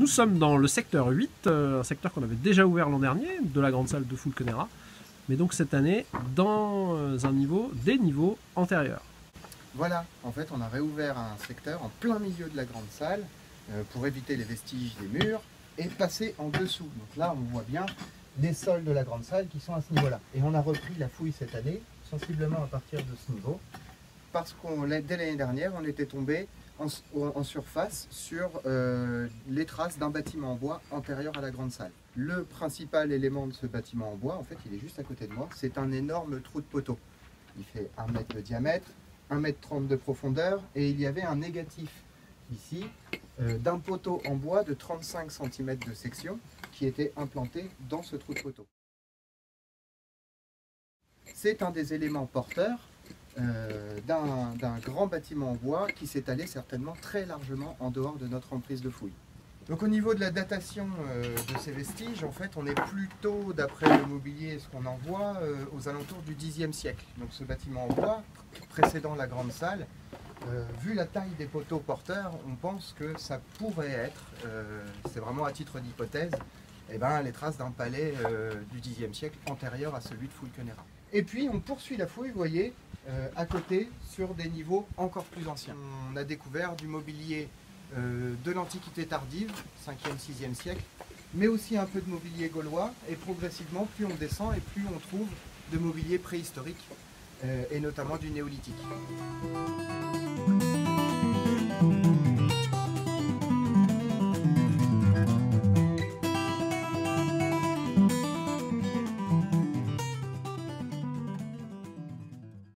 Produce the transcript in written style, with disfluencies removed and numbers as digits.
nous sommes dans le secteur 8, un secteur qu'on avait déjà ouvert l'an dernier, de la grande salle de Fulconera, mais donc cette année dans des niveaux antérieurs. Voilà, en fait on a réouvert un secteur en plein milieu de la grande salle pour éviter les vestiges des murs et passer en dessous. Donc là on voit bien les sols de la grande salle qui sont à ce niveau-là. Et on a repris la fouille cette année, sensiblement à partir de ce niveau, parce que dès l'année dernière on était tombé en surface sur les traces d'un bâtiment en bois antérieur à la grande salle. Le principal élément de ce bâtiment en bois, en fait il est juste à côté de moi, c'est un énorme trou de poteau. Il fait 1 mètre de diamètre, 1,30 m de profondeur, et il y avait un négatif ici d'un poteau en bois de 35 cm de section qui était implanté dans ce trou de poteau. C'est un des éléments porteurs d'un grand bâtiment en bois qui s'étalait certainement très largement en dehors de notre emprise de fouille. Donc au niveau de la datation de ces vestiges, en fait, on est plutôt, d'après le mobilier et ce qu'on en voit, aux alentours du Xe siècle. Donc ce bâtiment en bois, précédant la grande salle, vu la taille des poteaux porteurs, on pense que ça pourrait être, c'est vraiment à titre d'hypothèse, les traces d'un palais du Xe siècle antérieur à celui de Fulconera. Et puis on poursuit la fouille, vous voyez, à côté, sur des niveaux encore plus anciens. On a découvert du mobilier de l'Antiquité tardive, 5e, 6e siècle, mais aussi un peu de mobilier gaulois, et progressivement, plus on descend et plus on trouve de mobilier préhistorique, et notamment du néolithique.